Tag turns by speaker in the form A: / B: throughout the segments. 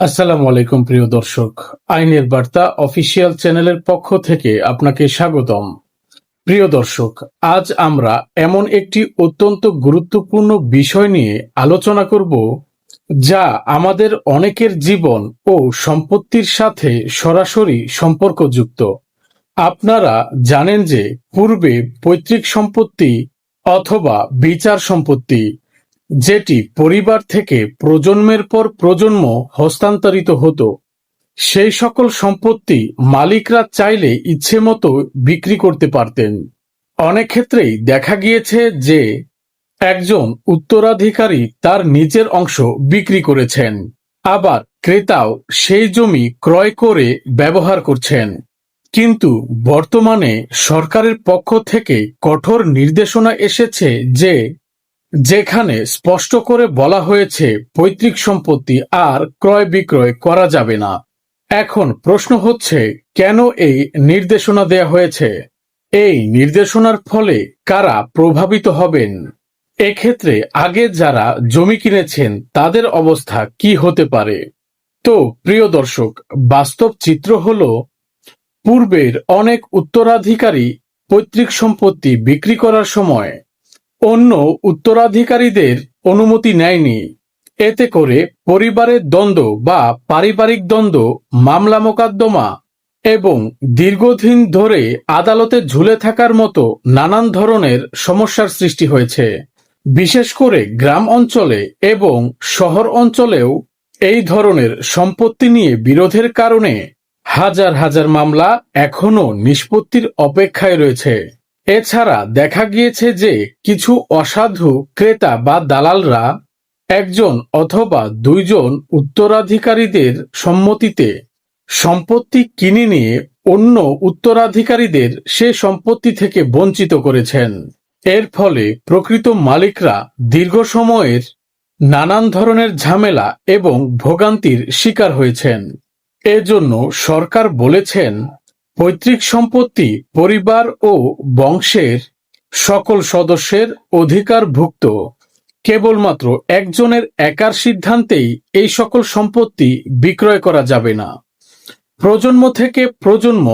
A: আসসালামু আলাইকুম প্রিয় দর্শক, আইনের বার্তা অফিসিয়াল চ্যানেলের পক্ষ থেকে আপনাকে স্বাগতম। প্রিয় দর্শক, আজ আমরা এমন একটি অত্যন্ত গুরুত্বপূর্ণ বিষয় নিয়ে আলোচনা করব যা আমাদের অনেকের জীবন ও সম্পত্তির সাথে সরাসরি সম্পর্কযুক্ত। আপনারা জানেন যে পূর্বে পৈতৃক সম্পত্তি অথবা বিচার সম্পত্তি, যেটি পরিবার থেকে প্রজন্মের পর প্রজন্ম হস্তান্তরিত হতো, সেই সকল সম্পত্তি মালিকরা চাইলে ইচ্ছেমতো বিক্রি করতে পারতেন। অনেক ক্ষেত্রেই দেখা গিয়েছে যে একজন উত্তরাধিকারী তার নিজের অংশ বিক্রি করেছেন, আবার ক্রেতাও সেই জমি ক্রয় করে ব্যবহার করছেন। কিন্তু বর্তমানে সরকারের পক্ষ থেকে কঠোর নির্দেশনা এসেছে যে যেখানে স্পষ্ট করে বলা হয়েছে পৈতৃক সম্পত্তি আর ক্রয় বিক্রয় করা যাবে না। এখন প্রশ্ন হচ্ছে, কেন এই নির্দেশনা দেয়া হয়েছে? এই নির্দেশনার ফলে কারা প্রভাবিত হবেন? এক্ষেত্রে আগে যারা জমি কিনেছেন তাদের অবস্থা কি হতে পারে? তো প্রিয় দর্শক, বাস্তব চিত্র হলো, পূর্বের অনেক উত্তরাধিকারী পৈতৃক সম্পত্তি বিক্রি করার সময় অন্য উত্তরাধিকারীদের অনুমতি নেয়নি। এতে করে পরিবারের দ্বন্দ্ব বা পারিবারিক দ্বন্দ্ব, মামলা মোকদ্দমা এবং দীর্ঘদিন ধরে আদালতে ঝুলে থাকার মতো নানান ধরনের সমস্যার সৃষ্টি হয়েছে। বিশেষ করে গ্রাম অঞ্চলে এবং শহর অঞ্চলেও এই ধরনের সম্পত্তি নিয়ে বিরোধের কারণে হাজার হাজার মামলা এখনো নিষ্পত্তির অপেক্ষায় রয়েছে। এছাড়া দেখা গিয়েছে যে কিছু অসাধু ক্রেতা বা দালালরা একজন অথবা দুইজন উত্তরাধিকারীদের সম্মতিতে সম্পত্তি কিনে নিয়ে অন্য উত্তরাধিকারীদের সে সম্পত্তি থেকে বঞ্চিত করেছেন। এর ফলে প্রকৃত মালিকরা দীর্ঘ সময়ের নানান ধরনের ঝামেলা এবং ভোগান্তির শিকার হয়েছেন। এজন্য সরকার বলেছেন, পৈতৃক সম্পত্তি পরিবার ও বংশের সকল সদস্যের অধিকারভুক্ত। কেবলমাত্র একজনের একার সিদ্ধান্তেই এই সকল সম্পত্তি বিক্রয় করা যাবে না। প্রজন্ম থেকে প্রজন্ম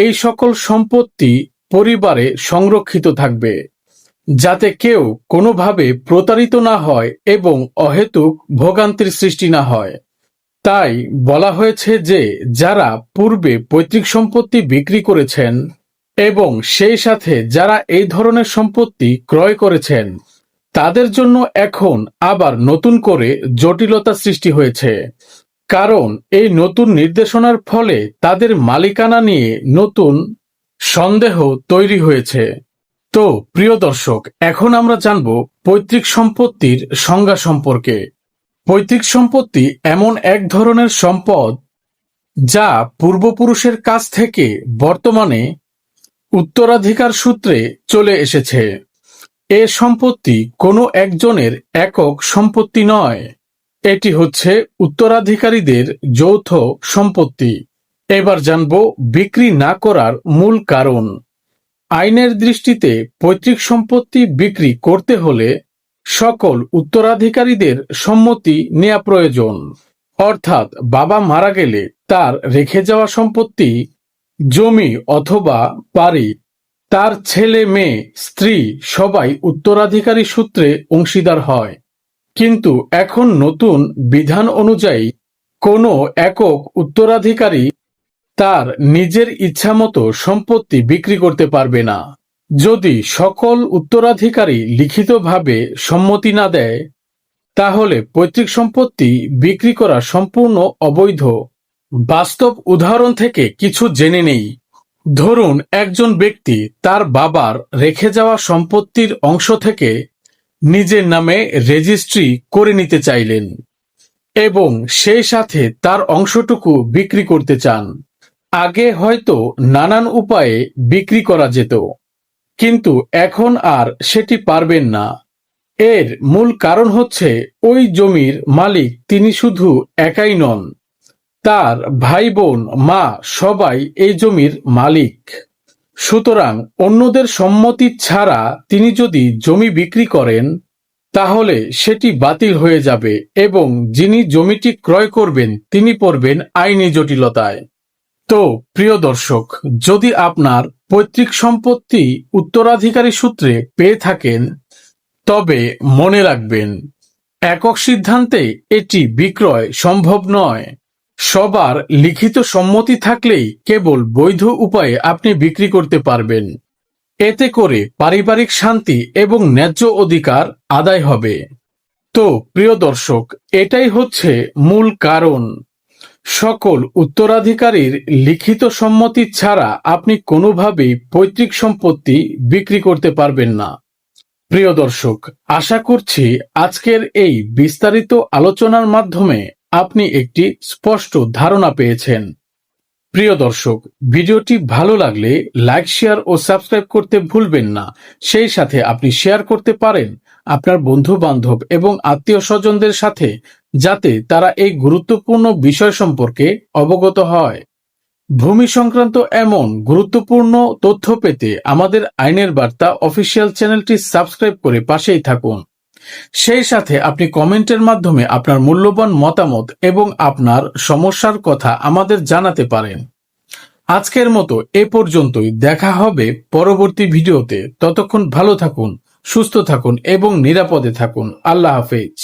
A: এই সকল সম্পত্তি পরিবারে সংরক্ষিত থাকবে, যাতে কেউ কোনোভাবে প্রতারিত না হয় এবং অহেতুক ভোগান্তির সৃষ্টি না হয়। তাই বলা হয়েছে যে যারা পূর্বে পৈতৃক সম্পত্তি বিক্রি করেছেন এবং সেই সাথে যারা এই ধরনের সম্পত্তি ক্রয় করেছেন, তাদের জন্য এখন আবার নতুন করে জটিলতা সৃষ্টি হয়েছে। কারণ এই নতুন নির্দেশনার ফলে তাদের মালিকানা নিয়ে নতুন সন্দেহ তৈরি হয়েছে। তো প্রিয় দর্শক, এখন আমরা জানব পৈতৃক সম্পত্তির সংজ্ঞা সম্পর্কে। পৈতৃক সম্পত্তি এমন এক ধরনের সম্পদ যা পূর্বপুরুষের কাছ থেকে বর্তমানে উত্তরাধিকার সূত্রে চলে এসেছে। এ সম্পত্তি কোনো একজনের একক সম্পত্তি নয়, এটি হচ্ছে উত্তরাধিকারীদের যৌথ সম্পত্তি। এবার জানব বিক্রি না করার মূল কারণ। আইনের দৃষ্টিতে পৈতৃক সম্পত্তি বিক্রি করতে হলে সকল উত্তরাধিকারীদের সম্মতি নেওয়া প্রয়োজন। অর্থাৎ বাবা মারা গেলে তার রেখে যাওয়া সম্পত্তি, জমি অথবা বাড়ি, তার ছেলে মেয়ে স্ত্রী সবাই উত্তরাধিকারী সূত্রে অংশীদার হয়। কিন্তু এখন নতুন বিধান অনুযায়ী কোনো একক উত্তরাধিকারী তার নিজের ইচ্ছামতো সম্পত্তি বিক্রি করতে পারবে না। যদি সকল উত্তরাধিকারী লিখিতভাবে সম্মতি না দেয়, তাহলে পৈতৃক সম্পত্তি বিক্রি করা সম্পূর্ণ অবৈধ। বাস্তব উদাহরণ থেকে কিছু জেনে নেই। ধরুন একজন ব্যক্তি তার বাবার রেখে যাওয়া সম্পত্তির অংশ থেকে নিজের নামে রেজিস্ট্রি করে নিতে চাইলেন এবং সেই সাথে তার অংশটুকু বিক্রি করতে চান। আগে হয়তো নানান উপায়ে বিক্রি করা যেত, কিন্তু এখন আর সেটি পারবেন না। এর মূল কারণ হচ্ছে ওই জমির মালিক তিনি শুধু একাই নন, তার ভাই বোন মা সবাই এই জমির মালিক। সুতরাং অন্যদের সম্মতি ছাড়া তিনি যদি জমি বিক্রি করেন, তাহলে সেটি বাতিল হয়ে যাবে এবং যিনি জমিটি ক্রয় করবেন তিনি পড়বেন আইনি জটিলতায়। তো প্রিয় দর্শক, যদি আপনার পৈতৃক সম্পত্তি উত্তরাধিকারী সূত্রে পেয়ে থাকেন তবে মনে রাখবেন, একক সিদ্ধান্তে এটি বিক্রয় সম্ভব নয়। সবার লিখিত সম্মতি থাকলেই কেবল বৈধ উপায়ে আপনি বিক্রি করতে পারবেন। এতে করে পারিবারিক শান্তি এবং ন্যায্য অধিকার আদায় হবে। তো প্রিয় দর্শক, এটাই হচ্ছে মূল কারণ। সকল উত্তরাধিকারীর লিখিত সম্মতি ছাড়া আপনি কোনোভাবেই পৈতৃক সম্পত্তি বিক্রি করতে পারবেন না। প্রিয় দর্শক, আশা করছি আজকের এই বিস্তারিত আলোচনার মাধ্যমে আপনি একটি স্পষ্ট ধারণা পেয়েছেন। প্রিয় দর্শক, ভিডিওটি ভালো লাগলে লাইক, শেয়ার ও সাবস্ক্রাইব করতে ভুলবেন না। সেই সাথে আপনি শেয়ার করতে পারেন আপনার বন্ধু বান্ধব এবং আত্মীয় স্বজনদের সাথে, যাতে তারা এই গুরুত্বপূর্ণ বিষয় সম্পর্কে অবগত হয়। ভূমি সংক্রান্ত এমন গুরুত্বপূর্ণ তথ্য পেতে আমাদের আইনের বার্তা অফিসিয়াল চ্যানেলটি সাবস্ক্রাইব করে পাশেই থাকুন। সেই সাথে আপনি কমেন্টের মাধ্যমে আপনার মূল্যবান মতামত এবং আপনার সমস্যার কথা আমাদের জানাতে পারেন। আজকের মতো এ পর্যন্তই। দেখা হবে পরবর্তী ভিডিওতে। ততক্ষণ ভালো থাকুন, সুস্থ থাকুন এবং নিরাপদে থাকুন। আল্লাহ হাফেজ।